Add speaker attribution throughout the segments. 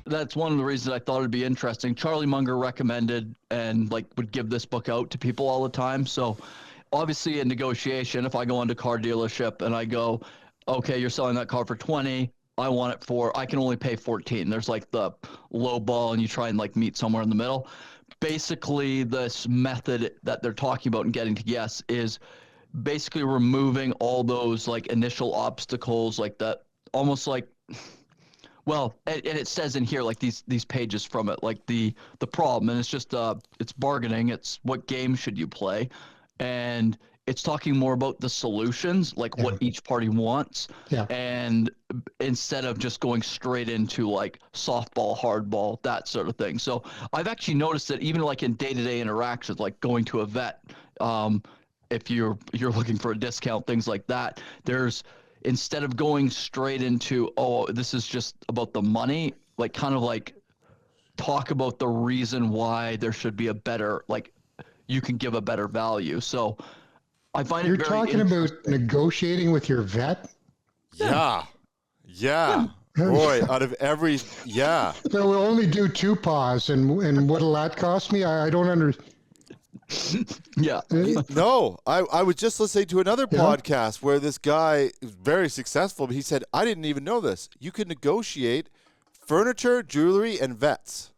Speaker 1: that's one of the reasons I thought it'd be interesting. Charlie Munger recommended and like would give this book out to people all the time. So obviously in negotiation, if I go into a car dealership and I go, okay, you're selling that car for 20, I can only pay 14. There's like the low ball and you try and like meet somewhere in the middle. Basically, this method that they're talking about and getting to yes is basically removing all those like initial obstacles, like that, almost like, well, and it says in here like these pages from it, like the problem, and it's just it's bargaining. It's what game should you play, and it's talking more about the solutions, like what each party wants, and instead of just going straight into like softball, hardball, that sort of thing. So I've actually noticed that even like in day-to-day interactions, like going to a vet, if you're looking for a discount, things like that, there's, instead of going straight into, oh, this is just about the money, like kind of like talk about the reason why there should be a better, like you can give a better value. So I find
Speaker 2: You're
Speaker 1: it very
Speaker 2: talking about negotiating with your vet?
Speaker 3: Yeah. Roy, out of every,
Speaker 2: So we'll only do 2 paws, and what'll that cost me? I don't understand.
Speaker 1: Yeah.
Speaker 3: No, I was just listening to another podcast where this guy is very successful, but he said, I didn't even know this. You can negotiate furniture, jewelry, and vets.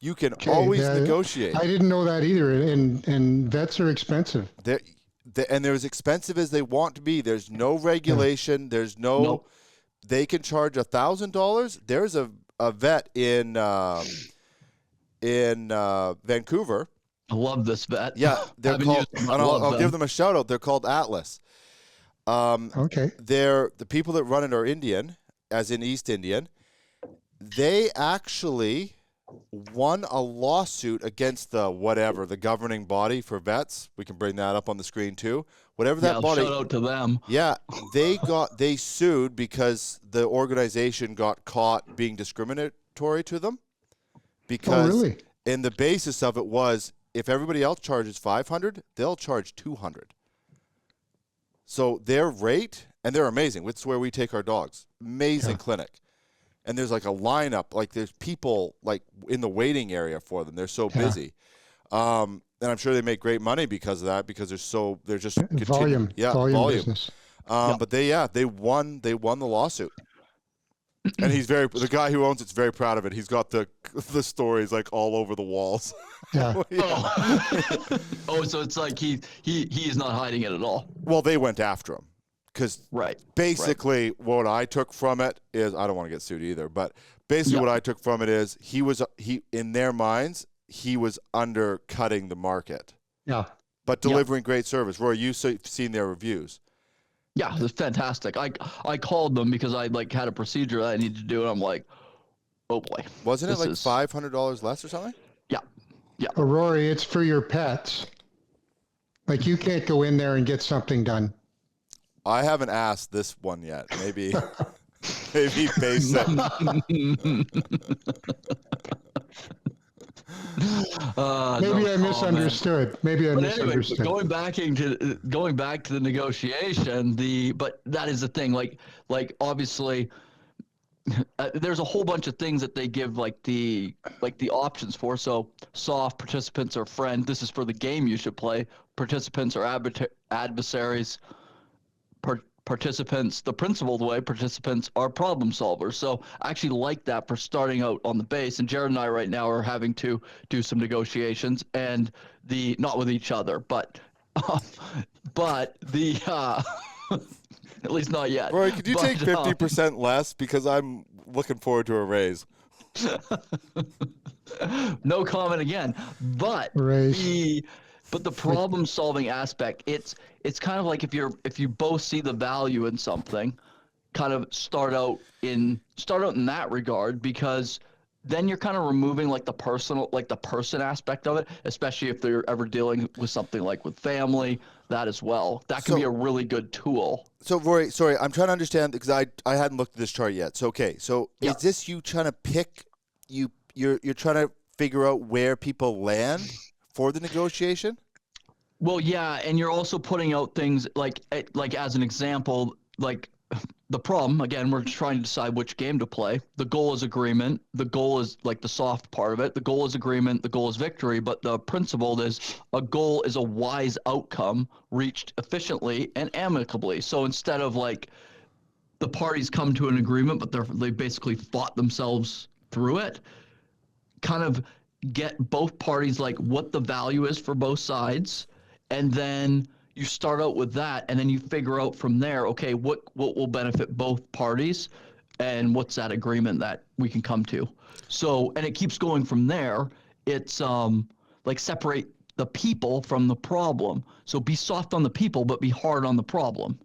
Speaker 3: You can always negotiate.
Speaker 2: I didn't know that either, and vets are expensive.
Speaker 3: And they're as expensive as they want to be. There's no regulation. There's no. They can charge $1,000. There's a vet in Vancouver.
Speaker 1: I love this vet.
Speaker 3: Yeah, they're called. And I'll give them a shout out. They're called Atlas.
Speaker 2: Okay.
Speaker 3: They're the people that run it are Indian, as in East Indian. They actually won a lawsuit against the governing body for vets. We can bring that up on the screen too. Whatever that body.
Speaker 1: Shout out to them.
Speaker 3: Yeah, they sued because the organization got caught being discriminatory to them. Because in the basis of it was, if everybody else charges $500, they'll charge $200. So their rate, and they're amazing. It's where we take our dogs. Amazing clinic. And there's like a lineup, like there's people like in the waiting area for them. They're so busy. And I'm sure they make great money because of that, because they're just
Speaker 2: volume.
Speaker 3: Yeah, volume business. But they won the lawsuit. And the guy who owns it's very proud of it. He's got the stories like all over the walls.
Speaker 2: Yeah.
Speaker 1: So it's like he is not hiding it at all.
Speaker 3: Well, they went after him. Because basically what I took from it is, I don't want to get sued either, but basically what I took from it is he in their minds, he was undercutting the market.
Speaker 2: Yeah.
Speaker 3: But delivering great service. Roy, you've seen their reviews.
Speaker 1: Yeah, it's fantastic. I called them because I like had a procedure that I needed to do, and I'm like, oh boy.
Speaker 3: Wasn't it like $500 less or something?
Speaker 1: Yeah.
Speaker 2: Oh, Rory, it's for your pets. Like you can't go in there and get something done.
Speaker 3: I haven't asked this one yet. Maybe basic.
Speaker 2: Maybe I misunderstood.
Speaker 1: Anyway, going back to the negotiation, but that is the thing. Like obviously, there's a whole bunch of things that they give like the options for. So soft, participants are friend. This is for the game you should play. Participants are adversaries. Participants, the principled way, participants are problem solvers. So I actually like that for starting out on the base. And Jared and I right now are having to do some negotiations, and not with each other, but the at least not yet.
Speaker 3: Roy, could you take 50% less, because I'm looking forward to a raise.
Speaker 1: No comment again. But the problem solving aspect, it's kind of like if you both see the value in something, kind of start out in that regard, because then you're kind of removing like the person aspect of it, especially if they're ever dealing with something like with family, that as well. That can be a really good tool.
Speaker 3: So Rory, sorry, I'm trying to understand, because I hadn't looked at this chart yet. So is this you trying to pick, you're trying to figure out where people land for the negotiation? Well,
Speaker 1: yeah, and you're also putting out things like as an example, like the problem, again, we're trying to decide which game to play. The goal is agreement. The goal is like the soft part of it. The goal is agreement. The goal is victory. But the principle is a goal is a wise outcome reached efficiently and amicably. So instead of like the parties come to an agreement, but they basically fought themselves through it, kind of get both parties like what the value is for both sides, and then you start out with that, and then you figure out from there, okay, what will benefit both parties, and what's that agreement that we can come to. So, and it keeps going from there. It's like separate the people from the problem. So be soft on the people, but be hard on the problem.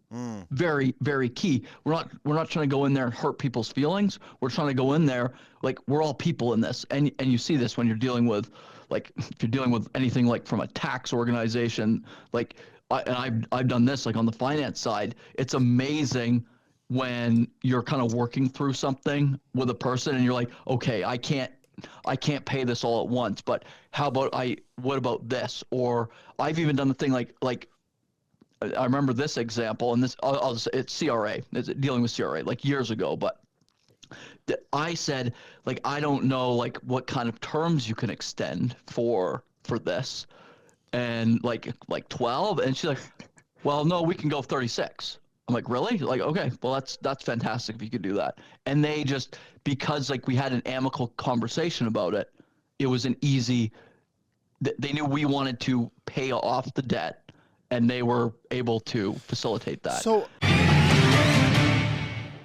Speaker 1: Very, very key. We're not trying to go in there and hurt people's feelings. We're trying to go in there like we're all people in this, and you see this when you're dealing with, like, if you're dealing with anything like from a tax organization, like. I've done this like on the finance side. It's amazing when you're kind of working through something with a person and you're like, okay, I can't pay this all at once, but what about this? Or I've even done the thing like I remember this example, and this it's CRA, it's dealing with CRA like years ago, but I said, like, I don't know like what kind of terms you can extend for this. And like 12, and she's like, well, no, we can go 36. I'm like, really? Like, okay, well, that's fantastic if you could do that. And they just, because like we had an amicable conversation about it, it was an easy, they knew we wanted to pay off the debt, and they were able to facilitate that.
Speaker 3: So